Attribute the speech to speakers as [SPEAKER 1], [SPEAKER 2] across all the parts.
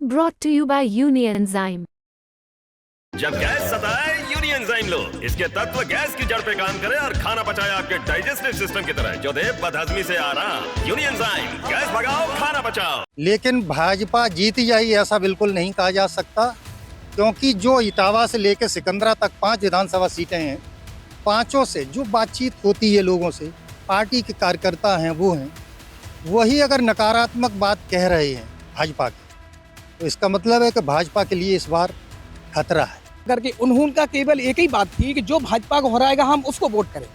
[SPEAKER 1] Brought to you by Unienzyme.
[SPEAKER 2] जब gas सताए यूनियनजाइम लो। इसके तत्व गैस की जड़ पे काम करे और खाना पचाए आपके डाइजेस्टिव सिस्टम की तरह, जो दे बदहजमी से आराम। यूनियनजाइम, गैस भगाओ, खाना बचाओ।
[SPEAKER 3] लेकिन भाजपा जीत जाएगी ऐसा बिल्कुल नहीं कहा जा सकता, क्योंकि जो इटावा से लेकर सिकंदरा तक 5 विधानसभा सीटें हैं, पांचों से जो बातचीत होती है लोगों से, पार्टी के कार्यकर्ता हैं वो हैं, वही अगर नकारात्मक बात कह रहे हैं भाजपा की, तो इसका मतलब है कि भाजपा के लिए इस बार खतरा है।
[SPEAKER 4] करके उन्होंने केवल एक ही बात थी कि जो भाजपा को हराएगा हम उसको वोट करें।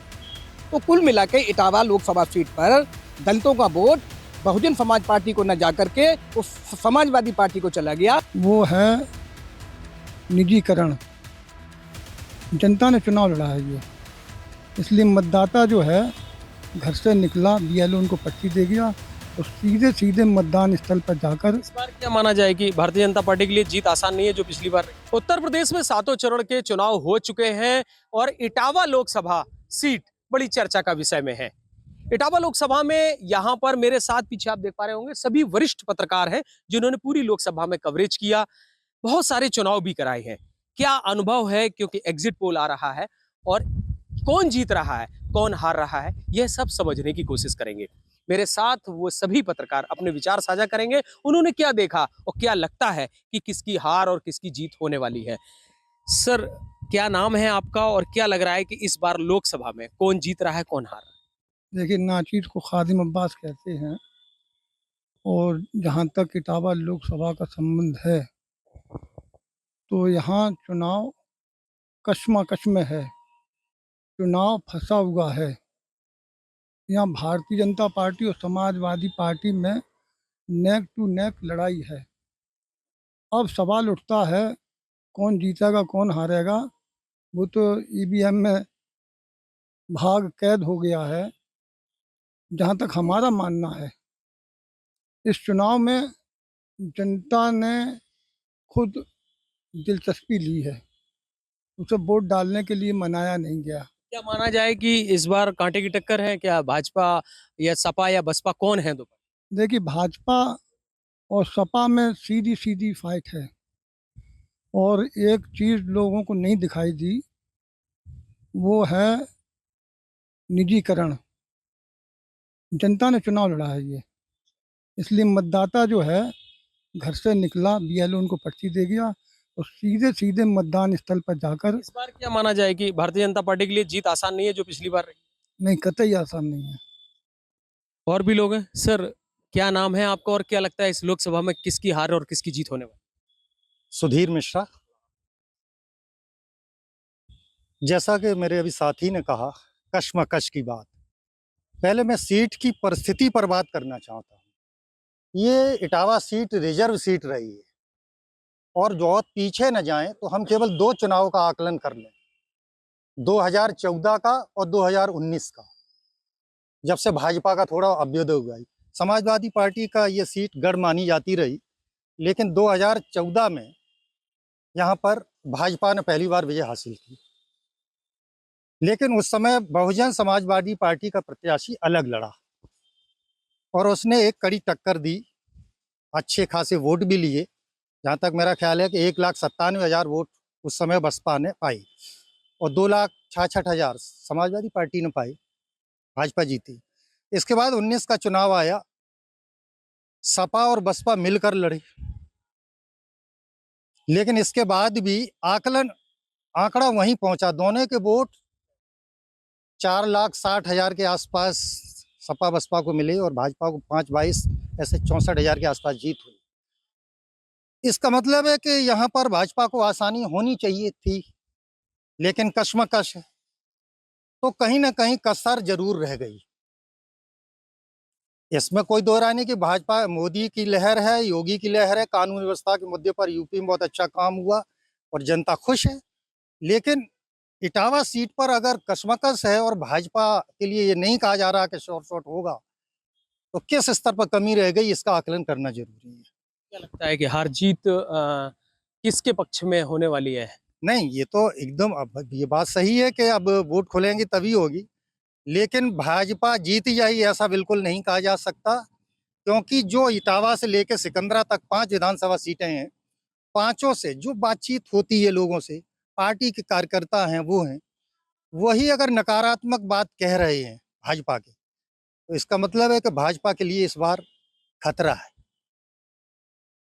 [SPEAKER 4] तो कुल मिला के इटावा लोकसभा सीट पर दलितों का वोट बहुजन समाज पार्टी को न जा करके उस समाजवादी पार्टी को चला गया।
[SPEAKER 5] वो है निजीकरण। जनता ने चुनाव लड़ा है ये, इसलिए मतदाता जो है घर से निकला, बीएलओ उनको पर्ची दे गया और सीधे सीधे मतदान स्थल पर जाकर।
[SPEAKER 6] इस बार क्या माना जाए कि भारतीय जनता पार्टी के लिए जीत आसान नहीं है जो पिछली बार रही? उत्तर प्रदेश में 7 चरण के चुनाव हो चुके हैं और इटावा लोकसभा सीट बड़ी चर्चा का विषय में है। इटावा लोकसभा में यहाँ पर मेरे साथ पीछे आप देख पा रहे होंगे सभी वरिष्ठ पत्रकार हैं जिन्होंने पूरी लोकसभा में कवरेज किया, बहुत सारे चुनाव भी कराए हैं। क्या अनुभव है, क्योंकि एग्जिट पोल आ रहा है और कौन जीत रहा है, कौन हार रहा है, यह सब समझने की कोशिश करेंगे। मेरे साथ वो सभी पत्रकार अपने विचार साझा करेंगे, उन्होंने क्या देखा और क्या लगता है कि किसकी हार और किसकी जीत होने वाली है। सर, क्या नाम है आपका और क्या लग रहा है कि इस बार लोकसभा में कौन जीत रहा है, कौन हार रहा है?
[SPEAKER 5] देखिए, नाचीज को खादिम अब्बास कहते हैं और जहाँ तक इटावा लोकसभा का संबंध है तो यहाँ चुनाव कश्मकश में है, चुनाव फंसा हुआ है। यहाँ भारतीय जनता पार्टी और समाजवादी पार्टी में नेक टू नेक लड़ाई है। अब सवाल उठता है कौन जीतेगा कौन हारेगा, वो तो ईवीएम में भाग कैद हो गया है। जहाँ तक हमारा मानना है, इस चुनाव में जनता ने खुद दिलचस्पी ली है, उसे वोट डालने के लिए मनाया नहीं गया।
[SPEAKER 6] क्या माना जाए कि इस बार कांटे की टक्कर है? क्या भाजपा या सपा या बसपा कौन है दो?
[SPEAKER 5] देखिए, भाजपा और सपा में सीधी सीधी फाइट है और एक चीज़ लोगों को नहीं दिखाई दी, वो है निजीकरण। जनता ने चुनाव लड़ा है ये, इसलिए मतदाता जो है घर से निकला, बीएलओ उनको पर्ची दे गया और सीधे सीधे मतदान स्थल पर जाकर।
[SPEAKER 6] इस बार क्या माना जाए कि भारतीय जनता पार्टी के लिए जीत आसान नहीं है जो पिछली बार रही?
[SPEAKER 5] नहीं, कतई आसान नहीं है।
[SPEAKER 6] और भी लोग हैं। सर, क्या नाम है आपका और क्या लगता है इस लोकसभा में किसकी हार और किसकी जीत होने वाली?
[SPEAKER 3] सुधीर मिश्रा। जैसा कि मेरे अभी साथी ने कहा, कश्मकश की बात, पहले मैं सीट की परिस्थिति पर बात करना चाहता हूँ। ये इटावा सीट रिजर्व सीट रही है और जो पीछे न जाएं तो हम केवल 2 चुनाव का आकलन कर लें, 2014 का और 2019 का, जब से भाजपा का थोड़ा अभ्युदय हुआ है। समाजवादी पार्टी का ये सीट गढ़ मानी जाती रही, लेकिन 2014 में यहाँ पर भाजपा ने पहली बार विजय हासिल की, लेकिन उस समय बहुजन समाजवादी पार्टी का प्रत्याशी अलग लड़ा और उसने एक कड़ी टक्कर दी, अच्छे खासे वोट भी लिए। जहाँ तक मेरा ख्याल है कि 1,97,000 वोट उस समय बसपा ने पाई और 2,66,000 समाजवादी पार्टी ने पाई, भाजपा जीती। इसके बाद 19 का चुनाव आया, सपा और बसपा मिलकर लड़े, लेकिन इसके बाद भी आंकड़ा वहीं पहुंचा। दोनों के वोट 4,60,000 के आसपास सपा बसपा को मिले और भाजपा को 5-22 ऐसे 64,000 के आसपास जीत हुई। इसका मतलब है कि यहाँ पर भाजपा को आसानी होनी चाहिए थी, लेकिन कश्मकश है तो कहीं ना कहीं कसर जरूर रह गई। इसमें कोई दो राय नहीं कि भाजपा मोदी की लहर है, योगी की लहर है। कानून व्यवस्था के मुद्दे पर यूपी में बहुत अच्छा काम हुआ और जनता खुश है, लेकिन इटावा सीट पर अगर कश्मकश है और भाजपा के लिए ये नहीं कहा जा रहा कि शॉर्ट होगा, तो किस स्तर पर कमी रह गई, इसका आकलन करना जरूरी है।
[SPEAKER 6] क्या लगता है कि हार जीत किसके पक्ष में होने वाली है?
[SPEAKER 3] नहीं, ये तो एकदम, अब ये बात सही है कि अब वोट खोलेंगे तभी होगी, लेकिन भाजपा जीत जाएगी ऐसा बिल्कुल नहीं कहा जा सकता, क्योंकि जो इटावा से लेकर सिकंदरा तक 5 विधानसभा सीटें हैं, पांचों से जो बातचीत होती है लोगों से, पार्टी के कार्यकर्ता हैं वो हैं, वही अगर नकारात्मक बात कह रहे हैं भाजपा के, तो इसका मतलब है कि भाजपा के लिए इस बार खतरा है।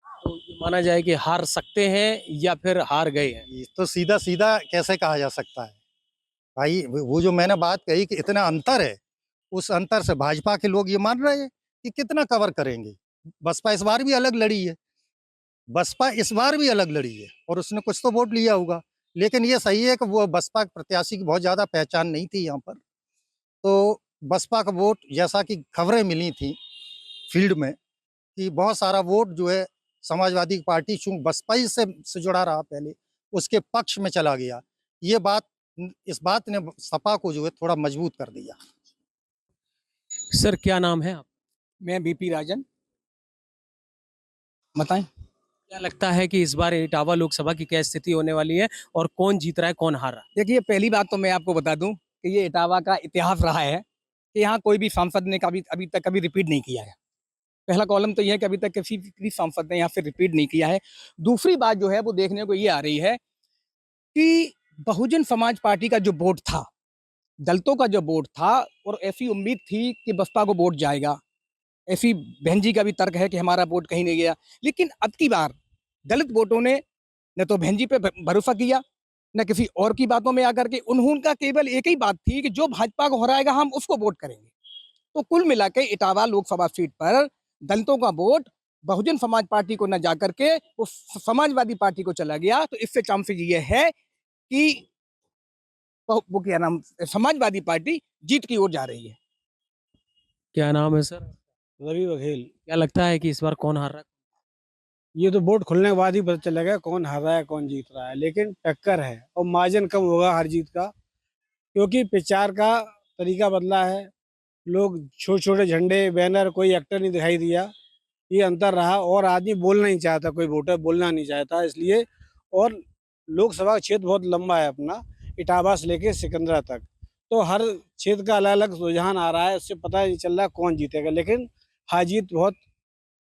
[SPEAKER 6] तो ये माना जाए कि हार सकते हैं या फिर हार गए हैं?
[SPEAKER 3] ये तो सीधा सीधा कैसे कहा जा सकता है भाई? वो जो मैंने बात कही कि इतना अंतर है, उस अंतर से भाजपा के लोग ये मान रहे हैं कि कितना कवर करेंगे। बसपा इस बार भी अलग लड़ी है, बसपा इस बार भी अलग लड़ी है और उसने कुछ तो वोट लिया होगा, लेकिन ये सही है कि वो बसपा प्रत्याशी की बहुत ज़्यादा पहचान नहीं थी यहाँ पर। तो बसपा का वोट, जैसा कि खबरें मिली थी फील्ड में कि बहुत सारा वोट जो है समाजवादी पार्टी चूंकि बसपा ही से जुड़ा रहा पहले, उसके पक्ष में चला गया। ये बात, इस बात ने सपा को जो है थोड़ा मजबूत कर दिया।
[SPEAKER 6] सर क्या नाम है आप?
[SPEAKER 4] मैं बीपी राजन। बताएं।
[SPEAKER 6] क्या लगता है कि इस बार इटावा लोकसभा की क्या स्थिति होने वाली है और कौन जीत रहा है, कौन हार रहा है?
[SPEAKER 4] देखिए, पहली बात तो मैं आपको बता दूं कि ये इटावा का इतिहास रहा है कि यहाँ कोई भी सांसद ने अभी तक कभी रिपीट नहीं किया है। पहला कॉलम तो यह है कि अभी तक किसी भी सांसद ने यहाँ से रिपीट नहीं किया है। दूसरी बात जो है वो देखने को ये आ रही है कि बहुजन समाज पार्टी का जो वोट था, दलितों का जो वोट था, और ऐसी उम्मीद थी कि बसपा को वोट जाएगा। ऐसी बहन जी का भी तर्क है कि हमारा वोट कहीं नहीं गया, लेकिन अब की बार दलित वोटों ने न तो बहन जी पे भरोसा किया, न किसी और की बातों में आकर के। उन्होंने केवल एक ही बात थी कि जो भाजपा को हराएगा हम उसको वोट करेंगे। तो कुल मिला के इटावा लोकसभा सीट पर दलितों का वोट बहुजन समाज पार्टी को न जाकर के वो समाजवादी पार्टी को चला गया। तो इससे चांसेस ये है कि वो क्या नाम, समाजवादी पार्टी जीत की ओर जा रही है।
[SPEAKER 6] क्या नाम है सर?
[SPEAKER 7] रवि बघेल।
[SPEAKER 6] क्या लगता है कि इस बार कौन हार रहा है?
[SPEAKER 7] ये तो वोट खुलने के बाद ही पता चलेगा कौन हार रहा है कौन जीत रहा है, लेकिन टक्कर है और मार्जिन कम होगा हार जीत का, क्योंकि प्रचार का तरीका बदला है। लोग छोटे छोटे झंडे, बैनर, कोई एक्टर नहीं दिखाई दिया, ये अंतर रहा। और आदमी बोलना नहीं चाहता, कोई वोटर बोलना नहीं चाहता इसलिए। और लोकसभा क्षेत्र बहुत लंबा है अपना, इटावा से लेके सिकंदरा तक, तो हर क्षेत्र का अलग अलग रुझान आ रहा है, उससे पता नहीं चल रहा कौन जीतेगा। लेकिन हार जीत बहुत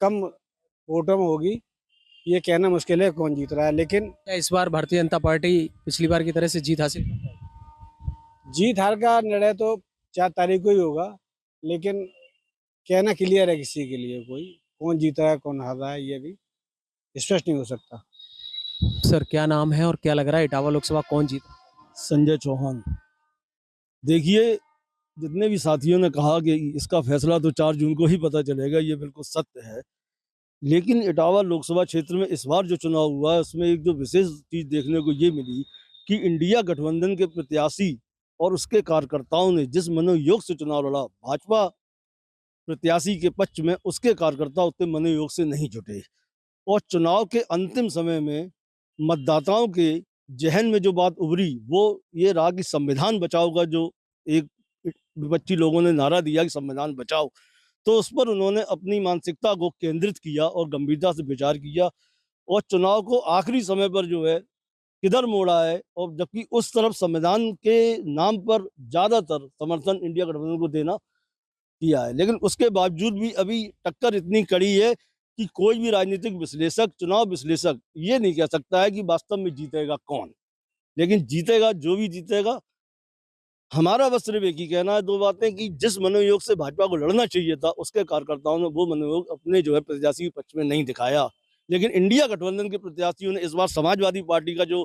[SPEAKER 7] कम वोटों में होगी, ये कहना मुश्किल है कौन जीत रहा है। लेकिन
[SPEAKER 6] क्या इस बार भारतीय जनता पार्टी पिछली बार की तरह से जीत हासिल कर पाएगी?
[SPEAKER 7] जीत हार का निर्णय तो 4 तारीख को ही होगा, लेकिन कहना क्लियर है किसी के लिए, कोई कौन जीत रहा है कौन हार रहा है ये भी स्पष्ट नहीं हो सकता।
[SPEAKER 6] सर क्या नाम है और क्या लग रहा है इटावा लोकसभा कौन जीत रहा है?
[SPEAKER 8] संजय चौहान। देखिए, जितने भी साथियों ने कहा कि इसका फैसला तो 4 जून को ही पता चलेगा, ये बिल्कुल सत्य है। लेकिन इटावा लोकसभा क्षेत्र में इस बार जो चुनाव हुआ है उसमें एक जो विशेष चीज़ देखने को ये मिली कि इंडिया गठबंधन के प्रत्याशी और उसके कार्यकर्ताओं ने जिस मनोयोग से चुनाव लड़ा, भाजपा प्रत्याशी के पक्ष में उसके कार्यकर्ता उतने मनोयोग से नहीं जुटे। और चुनाव के अंतिम समय में मतदाताओं के जहन में जो बात उभरी वो ये रहा कि संविधान बचाओ का जो एक विपक्षी लोगों ने नारा दिया कि संविधान बचाओ, तो उस पर उन्होंने अपनी मानसिकता को केंद्रित किया और गंभीरता से विचार किया और चुनाव को आखिरी समय पर जो है किधर मोड़ा है। और जबकि उस तरफ संविधान के नाम पर ज़्यादातर समर्थन इंडिया गठबंधन को देना किया है, लेकिन उसके बावजूद भी अभी टक्कर इतनी कड़ी है कि कोई भी राजनीतिक विश्लेषक, चुनाव विश्लेषक ये नहीं कह सकता है कि वास्तव में जीतेगा कौन। लेकिन जीतेगा जो भी जीतेगा, हमारा बस सिर्फ एक ही कहना है, 2 बातें, कि जिस मनोयोग से भाजपा को लड़ना चाहिए था उसके कार्यकर्ताओं ने वो मनोयोग अपने जो है प्रत्याशी के पक्ष में नहीं दिखाया। लेकिन इंडिया गठबंधन के प्रत्याशियों ने इस बार समाजवादी पार्टी का जो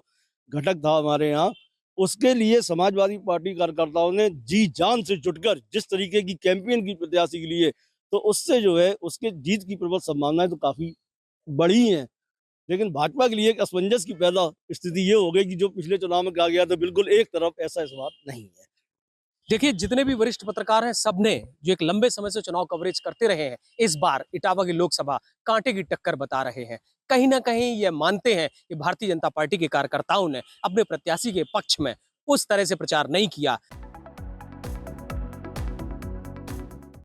[SPEAKER 8] घटक था हमारे यहाँ, उसके लिए समाजवादी पार्टी कार्यकर्ताओं ने जी जान से जुटकर जिस तरीके की कैंपेन की प्रत्याशी के लिए, तो उससे जो है उसके जीत की प्रबल संभावनाएं तो काफी बड़ी हैं। लेकिन भाजपा के लिए एक असमंजस की पैदा स्थिति ये हो गई कि जो पिछले चुनाव में कहा गया था बिल्कुल एक तरफ, ऐसा इस बार नहीं है।
[SPEAKER 6] देखिए, जितने भी वरिष्ठ पत्रकार हैं सबने जो एक लंबे समय से चुनाव कवरेज करते रहे हैं, इस बार इटावा की लोकसभा कांटे की टक्कर बता रहे हैं। कहीं ना कहीं ये मानते हैं कि भारतीय जनता पार्टी के कार्यकर्ताओं ने अपने प्रत्याशी के पक्ष में उस तरह से प्रचार नहीं किया।